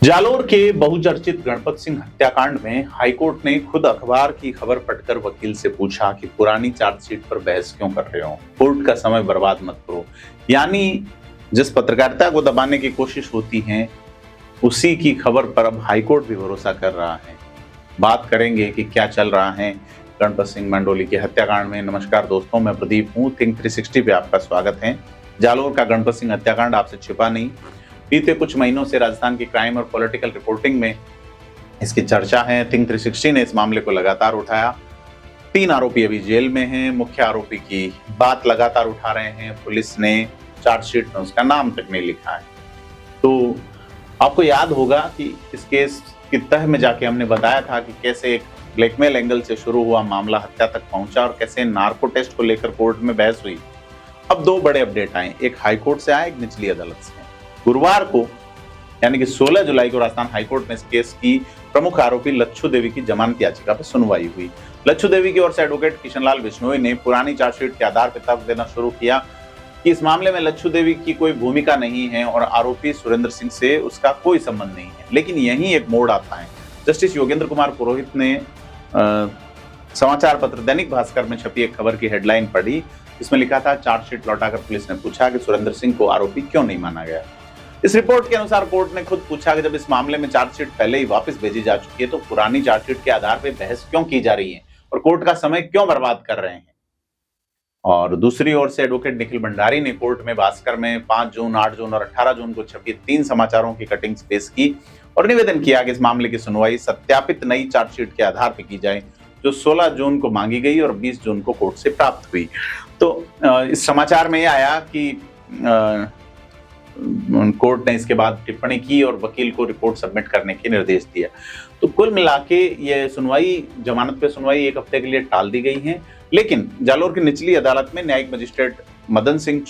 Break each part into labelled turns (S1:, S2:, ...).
S1: जालोर के बहुचर्चित गणपत सिंह हत्याकांड में हाईकोर्ट ने खुद अखबार की खबर पढ़कर वकील से पूछा कि पुरानी चार्जशीट पर बहस क्यों कर रहे हो, कोर्ट का समय बर्बाद मत करो। यानी जिस पत्रकारिता को दबाने की कोशिश होती है उसी की खबर पर अब हाईकोर्ट भी भरोसा कर रहा है। बात करेंगे कि क्या चल रहा है गणपत सिंह मंडोली के हत्याकांड में। नमस्कार दोस्तों, मैं प्रदीप हूँ। थिंक 360 पे आपका स्वागत है। जालोर का गणपत सिंह हत्याकांड आपसे छिपा नहीं। बीते कुछ महीनों से राजस्थान की क्राइम और पॉलिटिकल रिपोर्टिंग में इसकी चर्चा है। थिंक 360 ने इस मामले को लगातार उठाया। 3 आरोपी अभी जेल में हैं। मुख्य आरोपी की बात लगातार उठा रहे हैं। पुलिस ने चार्जशीट में उसका नाम तक नहीं लिखा है। तो आपको याद होगा कि इस केस की तह में जाके हमने बताया था कि कैसे एक ब्लैकमेल एंगल से शुरू हुआ मामला हत्या तक पहुंचा और कैसे नार्को टेस्ट को लेकर कोर्ट में बहस हुई। अब 2 बड़े अपडेट आए, एक हाईकोर्ट से आया, एक निचली अदालत से। गुरुवार को यानी कि 16 जुलाई को राजस्थान हाईकोर्ट में इस केस की प्रमुख आरोपी लच्छू देवी की जमानत याचिका पर सुनवाई हुई। लच्छू देवी की ओर से एडवोकेट किशनलाल बिश्नोई ने पुरानी चार्जशीट के आधार पर तर्क देना शुरू किया कि इस मामले में लच्छू देवी की कोई भूमिका नहीं है और आरोपी सुरेंद्र सिंह से उसका कोई संबंध नहीं है। लेकिन यही एक मोड़ आता है। जस्टिस योगेंद्र कुमार पुरोहित ने समाचार पत्र दैनिक भास्कर में छपी एक खबर की हेडलाइन पढ़ी, जिसमें लिखा था, चार्जशीट लौटाकर पुलिस ने पूछा कि सुरेंद्र सिंह को आरोपी क्यों नहीं माना गया। इस रिपोर्ट के अनुसार कोर्ट ने खुद पूछा कि जब इस मामले में चार्जशीट पहले ही वापस भेजी जा चुकी है तो पुरानी चार्जशीट के आधार पर बहस क्यों की जा रही है और कोर्ट का समय क्यों बर्बाद कर रहे हैं। और दूसरी ओर से एडवोकेट निखिल भंडारी ने कोर्ट में भास्कर में 5 जून, 8 जून और 18 जून को छपी 3 समाचारों की कटिंग्स पेश की और निवेदन किया कि इस मामले की सुनवाई सत्यापित नई चार्जशीट के आधार पर की जाए, जो 16 जून को मांगी गई और 20 जून को कोर्ट से प्राप्त हुई। तो इस समाचार में यह आया कि कोर्ट ने इसके बाद टिप्पणी की और वकील को रिपोर्ट सबमिट करने के निर्देश दिया। तो कुल मिलाके ये सुनवाई, जमानत पे सुनवाई 1 हफ्ते के लिए टाल दी गई है। लेकिन जालोर की निचली अदालत में न्यायिक मजिस्ट्रेट मदन सिंह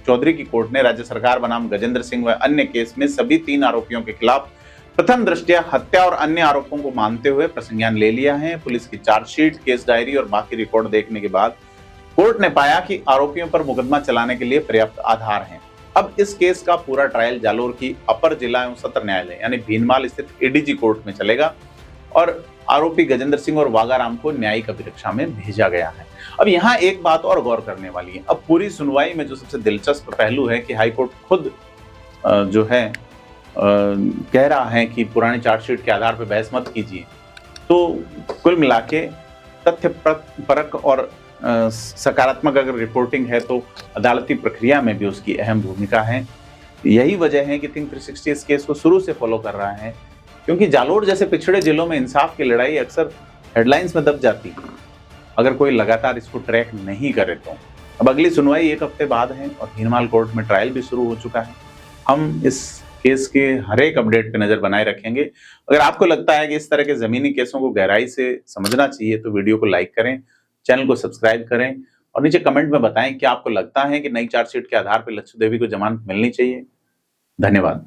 S1: चौधरी की कोर्ट ने राज्य सरकार बनाम गजेंद्र सिंह व अन्य केस में सभी 3 आरोपियों के खिलाफ प्रथम दृष्टया हत्या और अन्य आरोपों को मानते हुए प्रसंज्ञान ले लिया है। पुलिस की चार्जशीट, केस डायरी और बाकी रिकॉर्ड देखने के बाद कोर्ट ने पाया कि आरोपियों पर मुकदमा चलाने के लिए पर्याप्त आधार हैं। अब इस केस का पूरा ट्रायल जालोर की अपर जिला एवं सत्र न्यायालय यानी भीनमाल स्थित एडीजी कोर्ट में चलेगा और आरोपी गजेंद्र सिंह और वागाराम को न्यायिक अभिरक्षा में भेजा गया है। अब यहाँ एक बात और गौर करने वाली है। अब पूरी सुनवाई में जो सबसे दिलचस्प पहलू है कि हाईकोर्ट खुद जो है कह रहा है कि पुरानी चार्जशीट के आधार पर बहस मत कीजिए। तो कुल मिला के तथ्य परक और सकारात्मक अगर रिपोर्टिंग है तो अदालती प्रक्रिया में भी उसकी अहम भूमिका है। यही वजह है कि थिंक 360 इस केस को शुरू से फॉलो कर रहा है, क्योंकि जालोर जैसे पिछड़े जिलों में इंसाफ की लड़ाई अक्सर हेडलाइंस में दब जाती है अगर कोई लगातार इसको ट्रैक नहीं करे तो। अब अगली सुनवाई 1 हफ्ते बाद है और भीनमाल कोर्ट में ट्रायल भी शुरू हो चुका है। हम इस केस के हर एक अपडेट पे नजर बनाए रखेंगे। अगर आपको लगता है कि इस तरह के जमीनी केसों को गहराई से समझना चाहिए तो वीडियो को लाइक करें, चैनल को सब्सक्राइब करें और नीचे कमेंट में बताएं कि आपको लगता है कि नई चार्जशीट के आधार पर लच्छू देवी को जमानत मिलनी चाहिए। धन्यवाद।